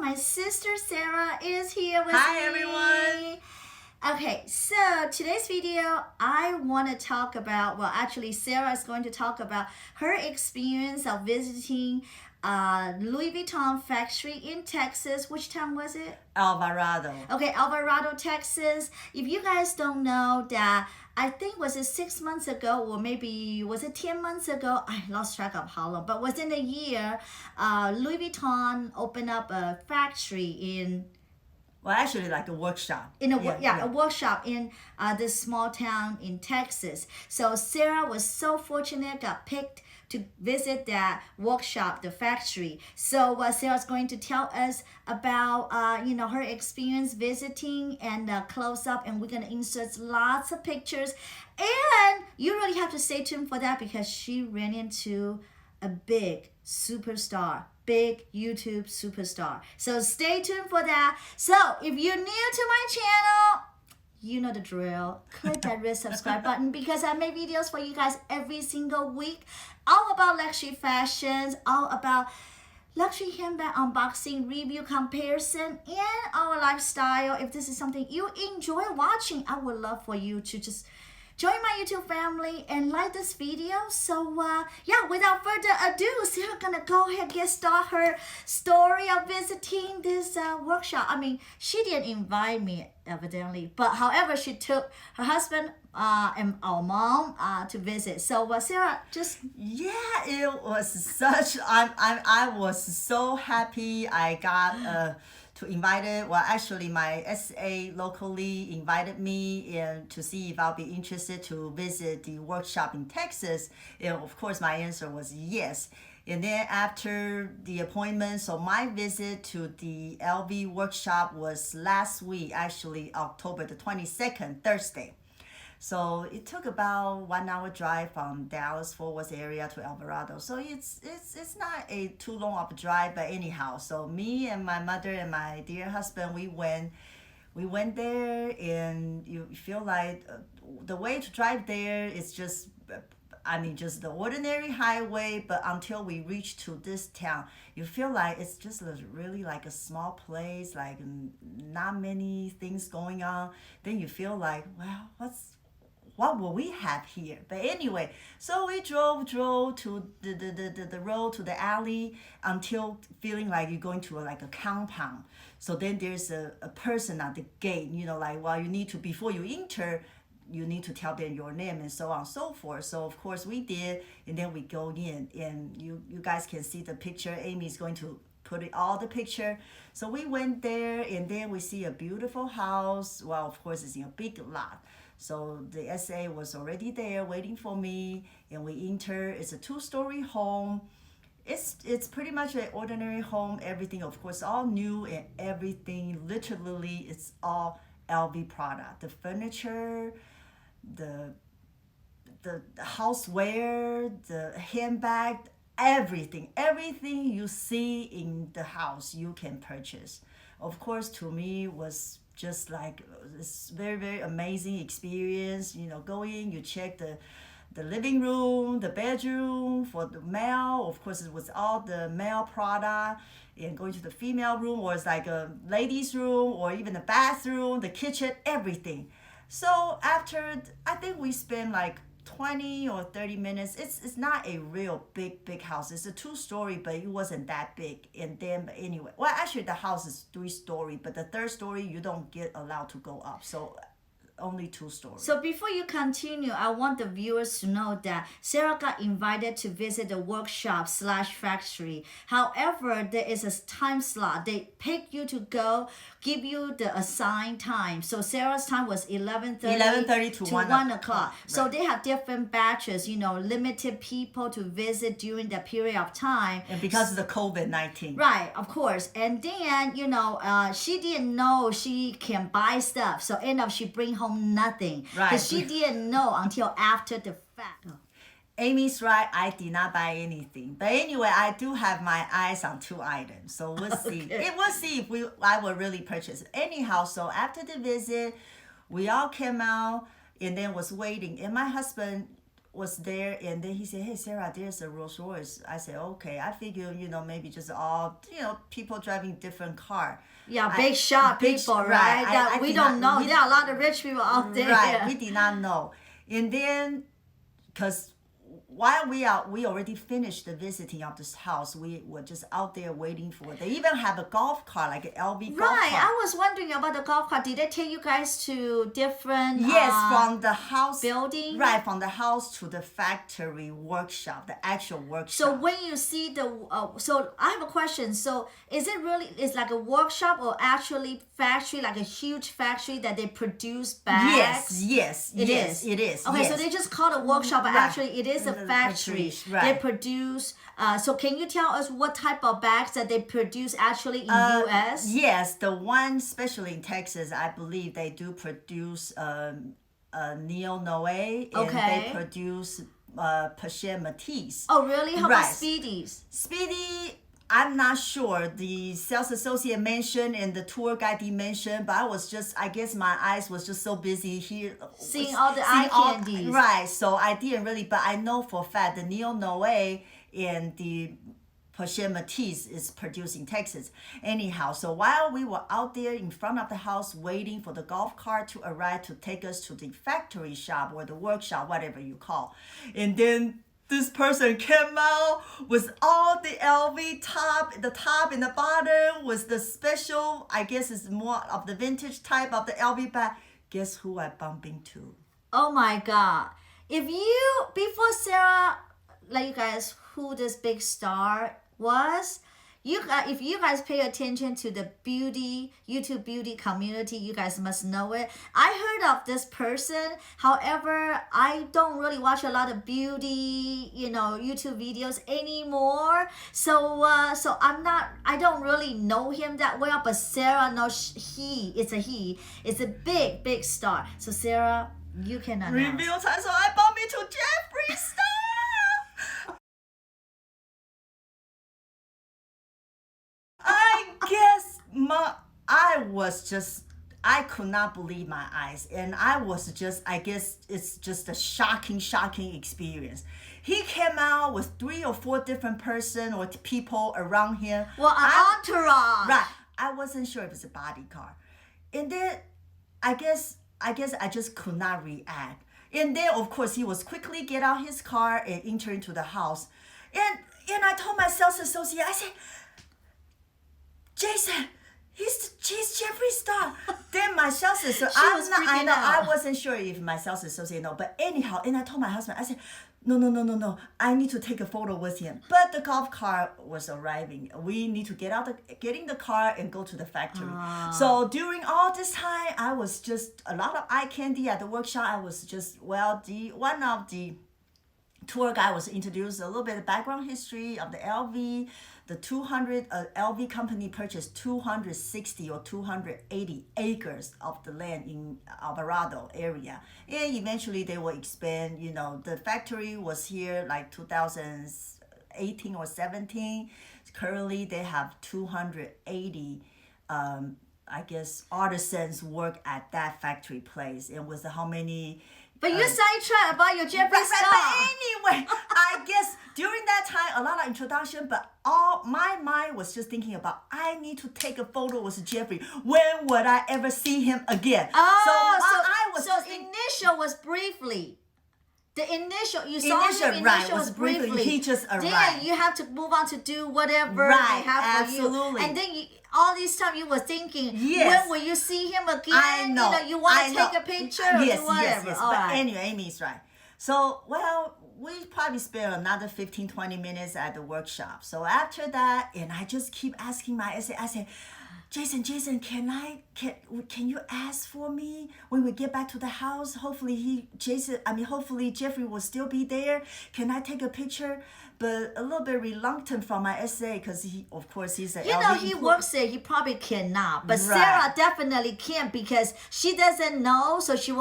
my sister Sarah is here with Hi, me. everyone. Okay, so today's video, I want to talk about, well, actually, Sarah is going to talk about her experience of visiting Louis Vuitton factory in Texas. Which town was it? Alvarado. Okay, Alvarado, Texas. If you guys don't know that, I think was it 6 months ago or maybe was it 10 months ago? I lost track of how long, but within a year, Louis Vuitton opened up a factory in Well, actually, like a workshop. a workshop in this small town in Texas. So Sarah was so fortunate, got picked to visit that workshop, the factory. So Sarah's going to tell us about her experience visiting and close up, and we're gonna insert lots of pictures. And you really have to stay tuned for that because she ran into a big superstar, big YouTube superstar. So stay tuned for that. So if you're new to my channel, you know the drill. Click that red subscribe button because I make videos for you guys every single week, all about luxury fashions, all about luxury handbag unboxing, review, comparison, and our lifestyle. If this is something you enjoy watching, I would love for you to just join my YouTube family and like this video. So without further ado, Sarah gonna go ahead and get started her story of visiting this workshop. I mean, she didn't invite me evidently, but however, she took her husband and our mom to visit. So Sarah, just it was such. I was so happy. I got to invite it. Well, actually, my SA locally invited me in to see if I'll be interested to visit the workshop in Texas. And of course, my answer was yes. And then after the appointment, so my visit to the LV workshop was last week, actually October the 22nd, Thursday. So it took about 1 hour drive from Dallas Fort Worth area to Alvarado. So it's not a too long of a drive, but anyhow. So me and my mother and my dear husband, we went there, and you feel like the way to drive there is just the ordinary highway, but until we reach to this town, you feel like it's just really like a small place, like not many things going on. Then you feel like, well, what will we have here? But anyway, so we drove to the road, to the alley, until feeling like you're going to like a compound. So then there's a person at the gate, like, well, you need to, before you enter, you need to tell them your name and so on and so forth. So of course we did, and then we go in, and you guys can see the picture. Amy is going to put all the picture. So we went there, and then we see a beautiful house. Well, of course it's in a big lot. So the SA was already there waiting for me, and we enter. It's a 2-story home. It's pretty much an ordinary home. Everything, of course, all new, and everything, literally, it's all LV product. The furniture, the houseware, the handbag, everything you see in the house, you can purchase. Of course, to me, was just like this very, very amazing experience. Go in, you check the living room, the bedroom for the male. Of course, it was all the male product. And going to the female room, or it's like a ladies' room, or even the bathroom, the kitchen, everything. So after, I think we spent like 20 or 30 minutes. It's not a real big house. It's a 2-story, but it wasn't that big. And then, but anyway, well, actually the house is 3-story, but the 3rd story you don't get allowed to go up. So only 2 stories. So before you continue, I want the viewers to know that Sarah got invited to visit the workshop / factory. However, there is a time slot. They pick you to go, give you the assigned time. So Sarah's time was 11:30 to 1 o'clock. Right. So they have different batches, limited people to visit during that period of time. And because of the COVID-19. Right, of course. And then, she didn't know she can buy stuff. So end up she bring home nothing. Right. Because she didn't know until after the fact. Amy's right, I did not buy anything. But anyway, I do have my eyes on 2 items. So we'll see. Okay. We'll see if I will really purchase it. Anyhow, so after the visit, we all came out and then was waiting. And my husband was there, and then he said, "Hey Sarah, there's a Rolls Royce." I said, "Okay." I figure, maybe just all, people driving different car. Yeah, big shot people, right? That we don't know. There are a lot of rich people out there. Right, we did not know. And then, because while we already finished the visiting of this house, we were just out there waiting for. They even have a golf car, like an LV golf car. Right, I was wondering about the golf car. Did they take you guys to different? Yes, from the house building. Right, from the house to the factory workshop, the actual workshop. So when you see the, so I have a question. So is it really? It's like a workshop or actually factory, like a huge factory that they produce bags? Yes, it is. It is. Okay, yes. So they just call it a workshop, but actually it is a factory. Right. They produce. So can you tell us what type of bags that they produce actually in U.S.? Yes, the one, especially in Texas, I believe they do produce Neo Noe, and they produce Pache Matisse. Oh, really? How about Right. Speedies? Speedy, I'm not sure. The sales associate mentioned and the tour guide did mention, but I guess my eyes was just so busy here. Seeing all the eye candies. Right, so I didn't really, but I know for a fact the Neo Noe and the Pache Matisse is produced in Texas. Anyhow, so while we were out there in front of the house waiting for the golf cart to arrive to take us to the factory shop or the workshop, whatever you call, and then this person came out with all the LV the top and the bottom was the special, I guess it's more of the vintage type of the LV bag. Guess who I bumped into? Oh my God. Before Sarah, like you guys, who this big star was, if you guys pay attention to the YouTube beauty community, you guys must know it. I heard of this person. However, I don't really watch a lot of beauty, YouTube videos anymore. So I don't really know him that well, but Sarah knows it's a big, big star. So Sarah, you can announce. Review time, so I bumped into Jeffree Star. I could not believe my eyes, and I guess it's just a shocking experience. He came out with 3 or 4 different person or people around him. Well, an entourage. Right. I wasn't sure if it's a bodyguard. And then I guess I just could not react. And then of course he was quickly get out his car and enter into the house. And I told my sales associate, I said, Jason, he's Jeffree Star. Then my sales associate, I wasn't sure if my sales associate know, but anyhow, and I told my husband, I said, no, I need to take a photo with him. But the golf cart was arriving. We need to get in the car and go to the factory. So during all this time, I was just a lot of eye candy at the workshop. I was just, one of the tour guide was introduced a little bit of background history of the LV. The LV company purchased 260 or 280 acres of the land in Alvarado area. And eventually they will expand, the factory was here like 2018 or 17. Currently they have 280 I guess artisans work at that factory place. And with how many... But you sidetracked about your Jeffree Star. But anyway, I guess during that time, a lot of introduction, but all my mind was just thinking about, I need to take a photo with Jeffree. When would I ever see him again? Initial was briefly. The initial, you saw him initial was briefly. He just arrived. Then you have to move on to do whatever they have for you. And then all this time you were thinking, when will you see him again? I know. You want to take a picture or do whatever. Yes. But anyway, Amy's right. So, we probably spent another 15, 20 minutes at the workshop. So after that, and I just keep asking I said, Jason, can you ask for me when we get back to the house? Hopefully Jeffree will still be there. Can I take a picture? But a little bit reluctant from my SA because he's an LV. He works there. He probably cannot. But Sarah definitely can't because she doesn't know, so she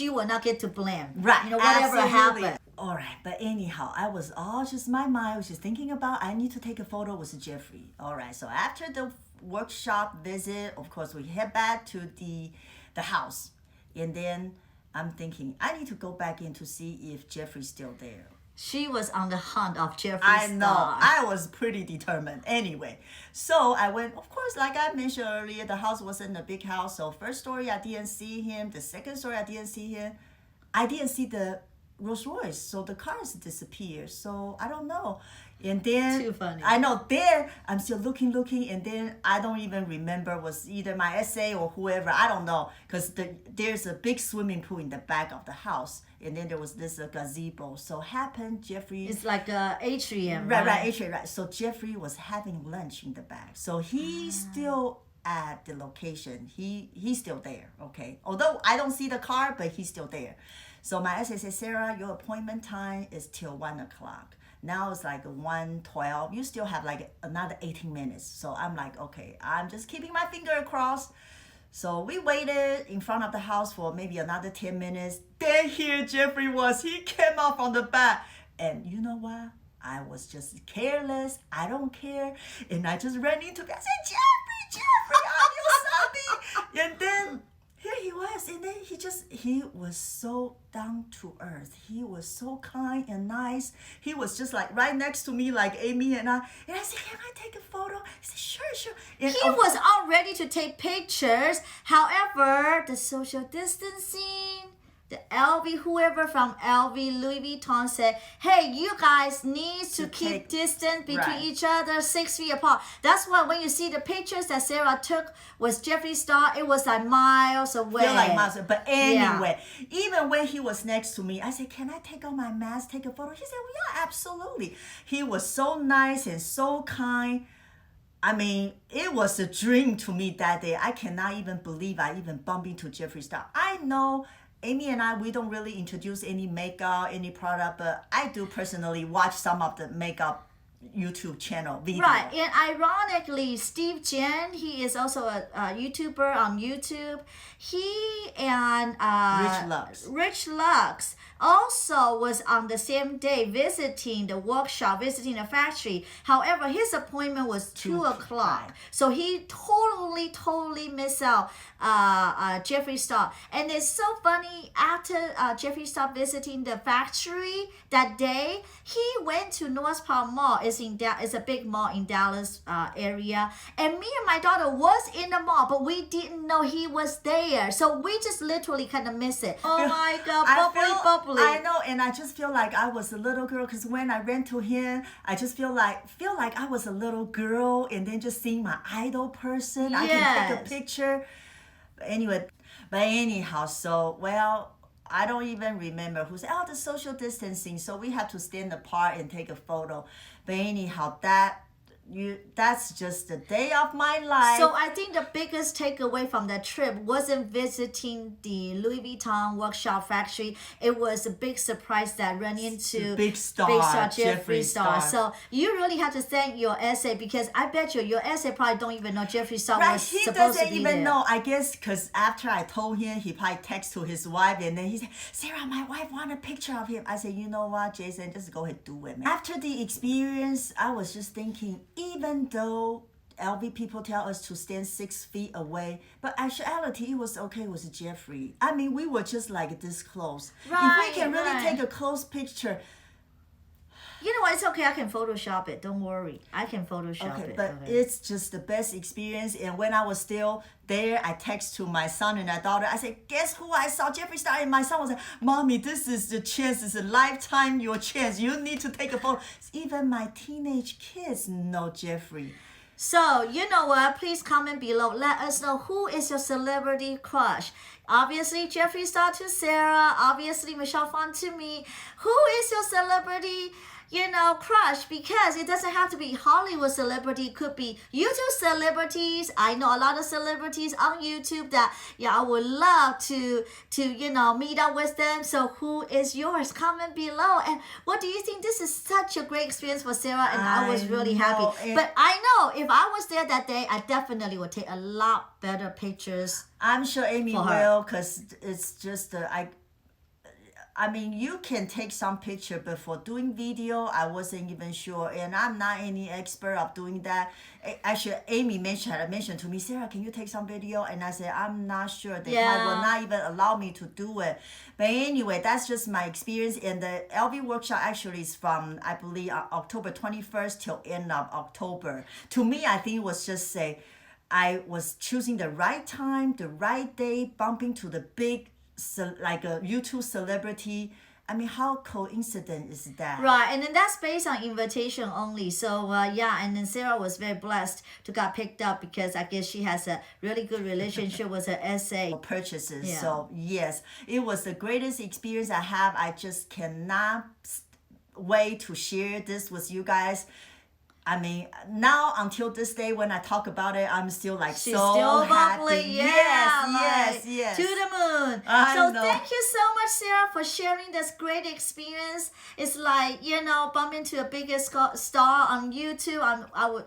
will not get to blame. Right. Whatever happened. All right, but anyhow, I was all just my mind was just thinking about I need to take a photo with Jeffree. All right, so after the workshop visit, of course, we head back to the house, and then I'm thinking I need to go back in to see if Jeffree's still there. She was on the hunt of Jeffree I know. Star. I was pretty determined. Anyway, so I went, of course, like I mentioned earlier, the house wasn't a big house. So first story, I didn't see him. The second story, I didn't see him. I didn't see the Rolls Royce. So the cars disappeared. So I don't know. And then Too funny. I know then I'm still looking, and then I don't even remember was either my SA or whoever. I don't know because there's a big swimming pool in the back of the house, and then there was this gazebo. So happened Jeffree. It's like a atrium, Right, atrium, right. So Jeffree was having lunch in the back. So he's still at the location. He's still there. Okay, although I don't see the car, but he's still there. So my SA said, Sarah, your appointment time is till 1:00. Now it's like 1:12. You still have like another 18 minutes. So I'm like, okay, I'm just keeping my finger crossed. So we waited in front of the house for maybe another 10 minutes. Then here Jeffree was. He came out from the back. And you know what? I was just careless. I don't care. And I just ran into him. I said, Jeffree, I'm your son. And then here he was, and then he was so down to earth. He was so kind and nice. He was just like right next to me, like Amy and I said, can I take a photo? He said, sure. And He was all ready to take pictures. However, the social distancing, the LV, whoever from LV, Louis Vuitton said, hey, you guys need to keep distance between each other 6 feet apart. That's why when you see the pictures that Sarah took with Jeffree Star, it was like miles away. Feel like miles away. But anyway, even when he was next to me, I said, can I take off my mask, take a photo? He said, well, yeah, absolutely. He was so nice and so kind. I mean, it was a dream to me that day. I cannot even believe I even bumped into Jeffree Star. I know Amy and I, we don't really introduce any makeup, any product, but I do personally watch some of the makeup YouTube channel video. Right, and ironically, Steve Jen, he is also a YouTuber on YouTube. He and Rich Lux also was on the same day visiting the workshop, visiting the factory. However, his appointment was 2:00, so he totally missed out Jeffree Star. And it's so funny, after Jeffree Star visiting the factory that day, he went to North Park Mall. It's a big mall in Dallas area, and me and my daughter was in the mall, but we didn't know he was there, so we just literally kind of missed it. Oh my God, bubbly. I know, and I just feel like I was a little girl, because when I ran to him, I just feel like I was a little girl, and then just seeing my idol person, I can take a picture. But anyhow, so well, I don't even remember who said, the social distancing, so we had to stand apart and take a photo. But anyhow, that's just the day of my life. So I think the biggest takeaway from that trip wasn't visiting the Louis Vuitton workshop factory. It was a big surprise that ran into big star Jeffree Star. So you really have to thank your essay, because I bet your essay probably don't even know Jeffree Star was supposed to be there. He doesn't even know, I guess, because after I told him, he probably texted to his wife, and then he said, Sarah, my wife want a picture of him. I said, you know what, Jason, just go ahead and do it, man. After the experience, I was just thinking, even though LV people tell us to stand 6 feet away, but actuality, it was okay with Jeffree. I mean, we were just like this close. If we can really take a close picture. You know what? It's okay. I can Photoshop it. Don't worry. I can Photoshop it. But it's just the best experience. And when I was still there, I text to my son and my daughter. I said, guess who I saw? Jeffree Star. And my son was like, Mommy, this is the chance. It's a lifetime, your chance. You need to take a photo. Even my teenage kids know Jeffree. So, you know what? Please comment below. Let us know, who is your celebrity crush. Obviously, Jeffree Star to Sarah. Obviously, Michelle Phan to me. Who is your celebrity crush? Because it doesn't have to be Hollywood celebrity. It could be YouTube celebrities. I know a lot of celebrities on YouTube that I would love to meet up with them. So who is yours? Comment below. And what do you think? This is such a great experience for Sarah, and I was really happy. But I know if I was there that day, I definitely would take a lot better pictures. I'm sure Amy will, because it's just I mean, you can take some picture, but for doing video, I wasn't even sure, and I'm not any expert of doing that. Actually, Amy had mentioned to me, Sarah, can you take some video? And I said, I'm not sure. They probably will not even allow me to do it. But anyway, that's just my experience. And the LV workshop actually is from, I believe, October 21st till end of October. To me, I think it was just I was choosing the right time, the right day, bumping to the big, like a YouTube celebrity. I mean, how coincident is that? Right, and then that's based on invitation only. So yeah, and then Sarah was very blessed to got picked up because I guess she has a really good relationship with her SA purchases. Yeah. So yes, it was the greatest experience I have. I just cannot wait to share this with you guys. I mean, now until this day when I talk about it, I'm still like She's so still happy. bubbly, yeah, Yes. to the moon. I So know. thank you so much, Sarah, for sharing this great experience. It's like, you know, bumping to a biggest star on YouTube.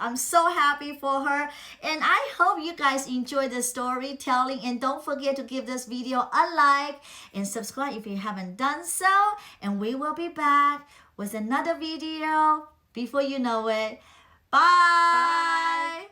I'm so happy for her, and I hope you guys enjoy the storytelling. And don't forget to give this video a like and subscribe if you haven't done so. And we will be back with another video before you know it. Bye.